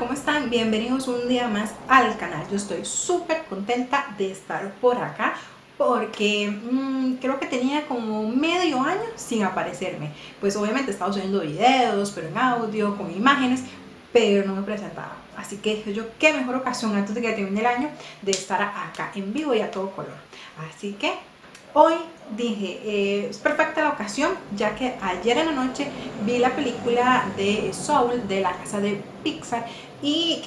¿cómo están? Bienvenidos un día más al canal. Yo estoy súper contenta de estar por acá porque creo que tenía como medio año sin aparecerme. Pues obviamente estaba subiendo videos, pero en audio, con imágenes, pero no me presentaba. Así que dije yo, qué mejor ocasión antes de que termine el año de estar acá en vivo y a todo color. Así que hoy dije, es perfecta la ocasión, ya que ayer en la noche vi la película de Soul, de la casa de Pixar, y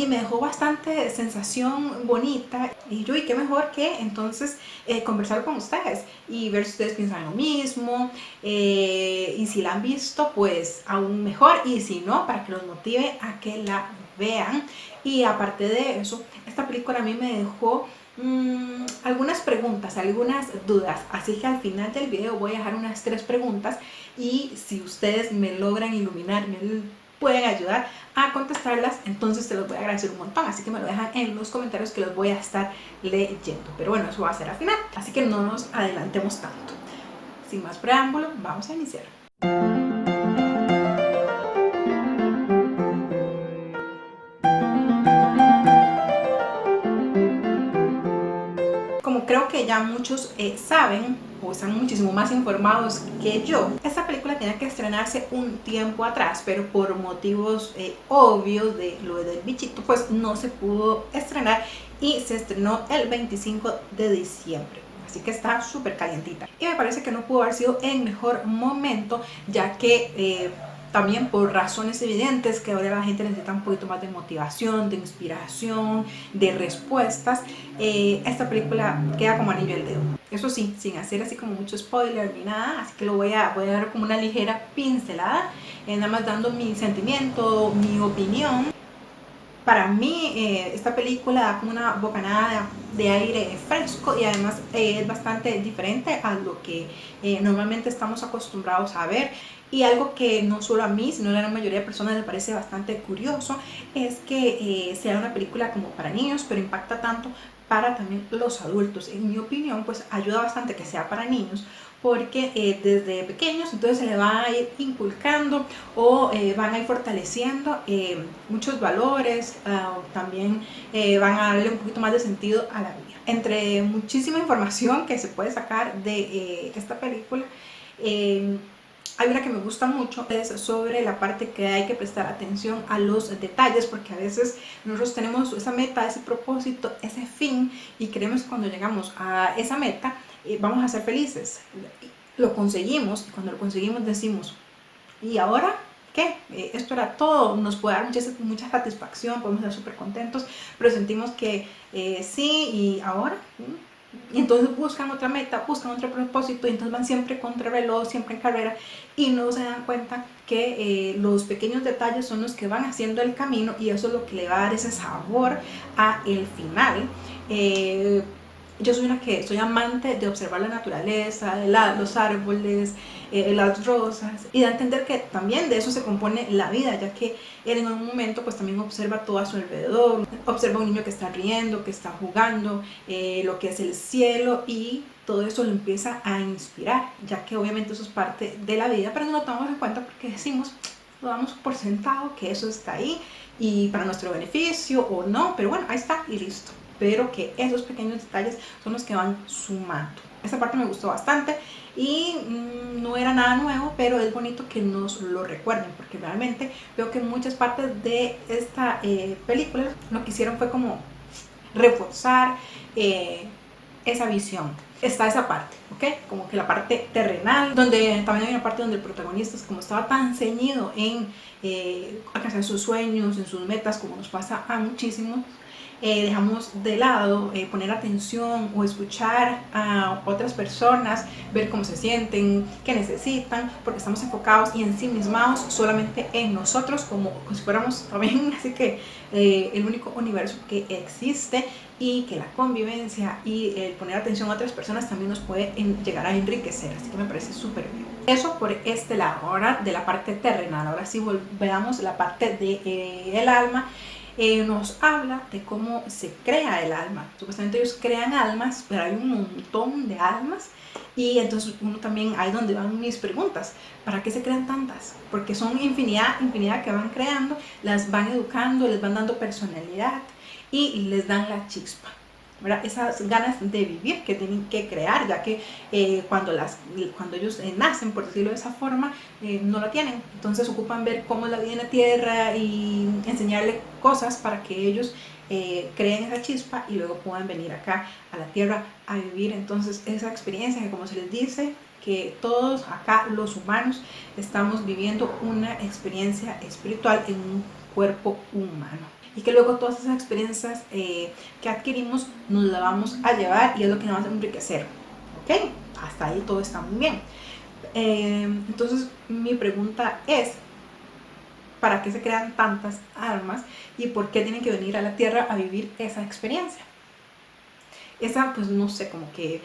me dejó bastante sensación bonita. Y yo, y qué mejor que entonces conversar con ustedes y ver si ustedes piensan lo mismo, y si la han visto, pues aún mejor, y si no, para que los motive a que la vean. Y aparte de eso, esta película a mí me dejó algunas preguntas, algunas dudas, así que al final del video voy a dejar unas 3 preguntas y si ustedes me logran iluminar, me pueden ayudar a contestarlas, entonces te los voy a agradecer un montón, así que me lo dejan en los comentarios que los voy a estar leyendo, pero bueno, eso va a ser al final, así que no nos adelantemos tanto. Sin más preámbulo, vamos a iniciar. Como creo que ya muchos saben o están muchísimo más informados que yo, esta película tenía que estrenarse un tiempo atrás, pero por motivos obvios de lo del bichito, pues no se pudo estrenar y se estrenó el 25 de diciembre. Así que está súper calientita. Y me parece que no pudo haber sido el mejor momento, ya que también por razones evidentes que ahora la gente necesita un poquito más de motivación, de inspiración, de respuestas, esta película queda como anillo al dedo. Eso sí, sin hacer así como mucho spoiler ni nada, así que lo voy a dar como una ligera pincelada, nada más dando mi sentimiento, mi opinión. Para mí esta película da como una bocanada de aire fresco y además es bastante diferente a lo que normalmente estamos acostumbrados a ver. Y algo que no solo a mí, sino a la gran mayoría de personas les parece bastante curioso es que sea una película como para niños, pero impacta tanto para también los adultos. En mi opinión, pues ayuda bastante que sea para niños, porque desde pequeños entonces se le va a ir inculcando o van a ir fortaleciendo muchos valores, también van a darle un poquito más de sentido a la vida. Entre muchísima información que se puede sacar de esta película, hay una que me gusta mucho, es sobre la parte que hay que prestar atención a los detalles, porque a veces nosotros tenemos esa meta, ese propósito, ese fin, y creemos que cuando llegamos a esa meta vamos a ser felices. Lo conseguimos, y cuando lo conseguimos decimos, ¿y ahora qué? Esto era todo, nos puede dar mucha satisfacción, podemos estar súper contentos, pero sentimos que sí, ¿y ahora? Y entonces buscan otra meta, buscan otro propósito, y entonces van siempre contra reloj, siempre en carrera, y no se dan cuenta que los pequeños detalles son los que van haciendo el camino, y eso es lo que le va a dar ese sabor a el final. Yo soy una que soy amante de observar la naturaleza, los árboles, las rosas, y da a entender que también de eso se compone la vida, ya que él en un momento pues también observa todo a su alrededor, observa a un niño que está riendo, que está jugando, lo que es el cielo, y todo eso lo empieza a inspirar, ya que obviamente eso es parte de la vida, pero no lo tomamos en cuenta porque decimos, lo damos por sentado que eso está ahí y para nuestro beneficio o no, pero bueno, ahí está y listo. Pero que esos pequeños detalles son los que van sumando. Esta parte me gustó bastante y no era nada nuevo, pero es bonito que nos lo recuerden, porque realmente veo que muchas partes de esta película lo que hicieron fue como reforzar esa visión. Está esa parte, ¿ok? Como que la parte terrenal, donde también hay una parte donde el protagonista, como estaba tan ceñido en alcanzar sus sueños, en sus metas, como nos pasa a muchísimos, dejamos de lado poner atención o escuchar a otras personas, ver cómo se sienten, qué necesitan, porque estamos enfocados y ensimismados solamente en nosotros, como si fuéramos también, así que el único universo que existe, y que la convivencia y el poner atención a otras personas también nos puede llegar a enriquecer, así que me parece súper bien. Eso por este lado. Ahora de la parte terrenal, ahora sí veamos la parte del alma. nos habla de cómo se crea el alma. Supuestamente ellos crean almas, pero hay un montón de almas. Y entonces uno también, ahí donde van mis preguntas, ¿para qué se crean tantas? Porque son infinidad que van creando, las van educando, les van dando personalidad y les dan la chispa, ¿verdad? Esas ganas de vivir que tienen que crear, ya que cuando ellos nacen, por decirlo de esa forma, no la tienen. Entonces ocupan ver cómo es la vida en la tierra y enseñarle cosas para que ellos creen esa chispa y luego puedan venir acá a la tierra a vivir. Entonces esa experiencia que, como se les dice, que todos acá los humanos estamos viviendo una experiencia espiritual en un cuerpo humano, y que luego todas esas experiencias que adquirimos nos las vamos a llevar y es lo que nos va a enriquecer. ¿Ok? Hasta ahí todo está muy bien. Entonces mi pregunta es, ¿para qué se crean tantas almas y por qué tienen que venir a la tierra a vivir esa experiencia? Esa, pues no sé, como que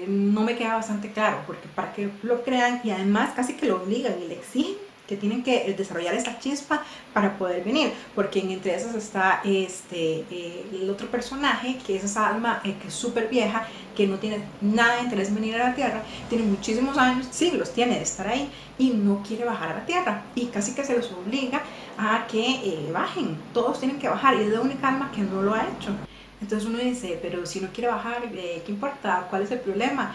no me queda bastante claro, porque para qué lo crean y además casi que lo obligan y le exigen que tienen que desarrollar esa chispa para poder venir, porque entre esas está el otro personaje, que es esa alma que es súper vieja, que no tiene nada de interés en venir a la tierra, tiene muchísimos años, siglos tiene de estar ahí y no quiere bajar a la tierra, y casi que se los obliga a que bajen, todos tienen que bajar, y es la única alma que no lo ha hecho. Entonces uno dice, pero si no quiere bajar, ¿qué importa? ¿Cuál es el problema?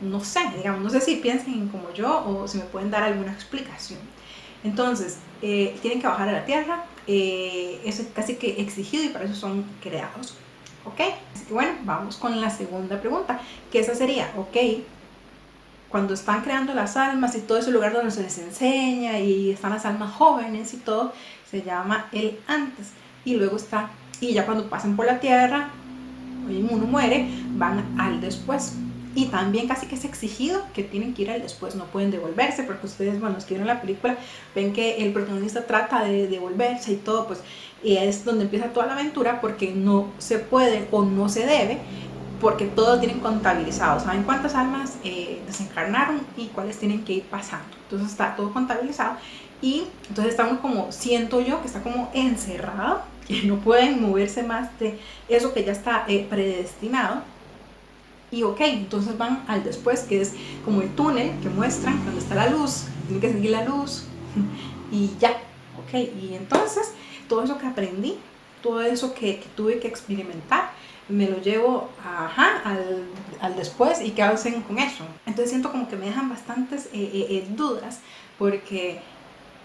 No sé, digamos, no sé si piensen como yo o si me pueden dar alguna explicación. Entonces, tienen que bajar a la tierra, eso es casi que exigido y para eso son creados. ¿Ok? Así que bueno, vamos con la segunda pregunta, que esa sería, ok, cuando están creando las almas y todo ese lugar donde se les enseña y están las almas jóvenes y todo, se llama el antes. Y luego está, y ya cuando pasan por la tierra, uno muere, van al después. Y también casi que es exigido que tienen que ir al después, no pueden devolverse, porque ustedes, bueno, los que vieron la película, ven que el protagonista trata de devolverse y todo, pues y es donde empieza toda la aventura, porque no se puede o no se debe, porque todos tienen contabilizado, saben cuántas almas desencarnaron y cuáles tienen que ir pasando. Entonces está todo contabilizado y entonces estamos como, siento yo que está como encerrado, que no pueden moverse más de eso que ya está predestinado. Y ok, entonces van al después, que es como el túnel que muestran donde está la luz, tienen que seguir la luz y ya, ok. Y entonces todo eso que aprendí, todo eso que tuve que experimentar, me lo llevo al después, y qué hacen con eso. Entonces siento como que me dejan bastantes dudas, porque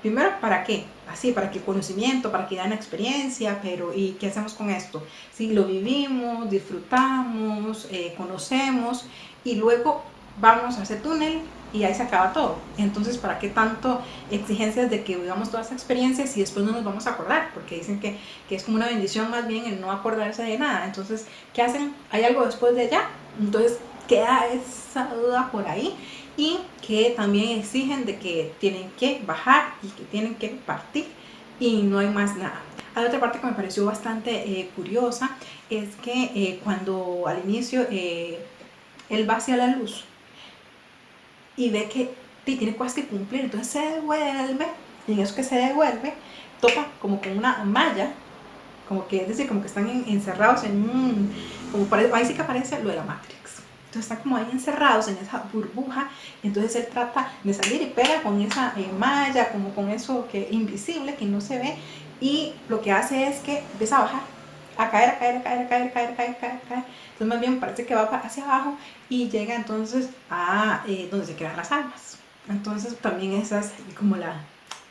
primero, ¿para qué? Así, para que conocimiento, para que dan experiencia, pero ¿y qué hacemos con esto? Si lo vivimos, disfrutamos, conocemos y luego vamos a ese túnel y ahí se acaba todo. Entonces, ¿para qué tanto exigencias de que vivamos todas esas experiencias y después no nos vamos a acordar? Porque dicen que es como una bendición más bien el no acordarse de nada. Entonces, ¿qué hacen? ¿Hay algo después de allá? Entonces, queda esa duda por ahí, y que también exigen de que tienen que bajar y que tienen que partir y no hay más nada. Hay otra parte que me pareció bastante curiosa, es que cuando al inicio él va hacia la luz y ve que tiene cosas que cumplir, entonces se devuelve, y en eso que se devuelve topa como con una malla, como que es decir, como que están encerrados en un, como parece, ahí sí que aparece lo de la Matrix. Entonces están como ahí encerrados en esa burbuja, y entonces él trata de salir y pega con esa malla, como con eso que invisible, que no se ve, y lo que hace es que empieza a bajar, a caer, a caer, a caer, a caer, a caer, a caer, a caer, a caer. Entonces más bien parece que va hacia abajo y llega entonces a donde se quedan las almas. Entonces también esa es como la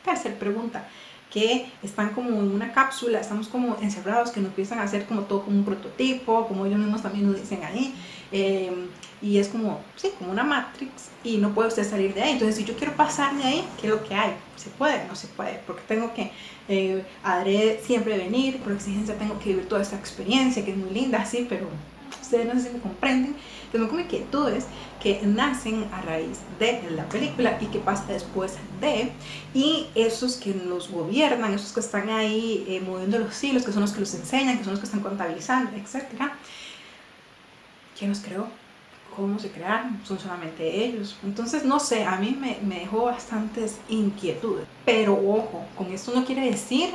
tercera pregunta, que están como en una cápsula, estamos como encerrados, que nos empiezan a hacer como todo como un prototipo, como ellos mismos también nos dicen ahí, y es como, sí, como una Matrix, y no puede usted salir de ahí. Entonces, si yo quiero pasar de ahí, ¿qué es lo que hay? ¿Se puede? No se puede, porque tengo que, adrede siempre venir, por exigencia tengo que vivir toda esta experiencia, que es muy linda, sí, pero ustedes no sé si me comprenden. Tengo como inquietudes que nacen a raíz de la película y que pasa después de, y esos que los gobiernan, esos que están ahí moviendo los hilos, que son los que los enseñan, que son los que están contabilizando, etcétera. ¿Quién los creó? cómo se crearon, son solamente ellos. Entonces, no sé, a mí me dejó bastantes inquietudes. Pero ojo, con esto no quiere decir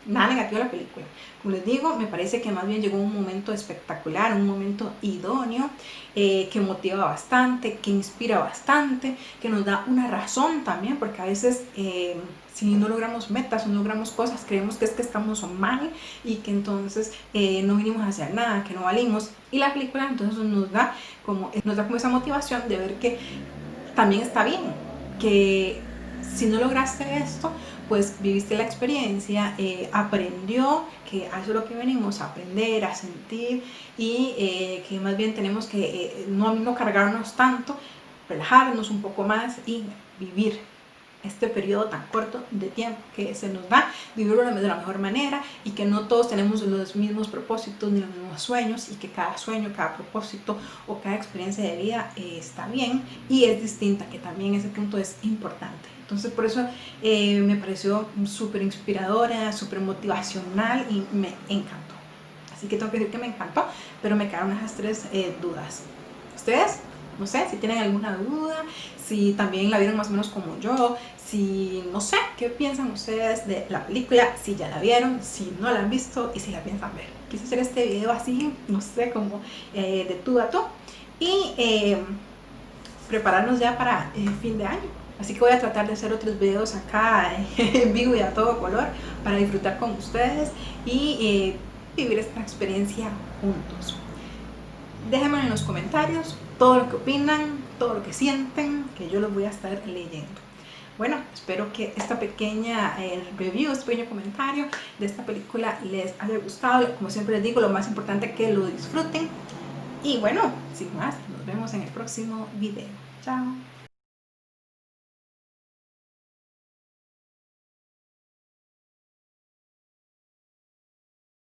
nada negativo a la película. Como les digo, me parece que más bien llegó un momento espectacular, un momento idóneo, que motiva bastante, que inspira bastante, que nos da una razón también, porque a veces si no logramos metas o no logramos cosas, creemos que es que estamos mal y que entonces no vinimos a hacer nada, que no valimos. Y la película entonces nos da como esa motivación de ver que también está bien, que si no lograste esto, pues viviste la experiencia, aprendió, que a eso es lo que venimos, a aprender, a sentir, y que más bien tenemos que no cargarnos tanto, relajarnos un poco más y vivir este periodo tan corto de tiempo que se nos da, vivirlo de la mejor manera, y que no todos tenemos los mismos propósitos ni los mismos sueños, y que cada sueño, cada propósito o cada experiencia de vida está bien y es distinta, que también ese punto es importante. Entonces por eso me pareció súper inspiradora, súper motivacional y me encantó. Así que tengo que decir que me encantó, pero me quedaron esas tres dudas. ¿Ustedes? No sé si tienen alguna duda, si también la vieron más o menos como yo, si no sé, qué piensan ustedes de la película, si ya la vieron, si no la han visto y si la piensan ver. Quise hacer este video así, no sé, como de tú a tú, y prepararnos ya para fin de año. Así que voy a tratar de hacer otros videos acá en vivo y a todo color para disfrutar con ustedes y vivir esta experiencia juntos. Déjenme en los comentarios todo lo que opinan, todo lo que sienten, que yo los voy a estar leyendo. Bueno, espero que esta pequeña review, este pequeño comentario de esta película les haya gustado. Como siempre les digo, lo más importante es que lo disfruten. Y bueno, sin más, nos vemos en el próximo video. Chao.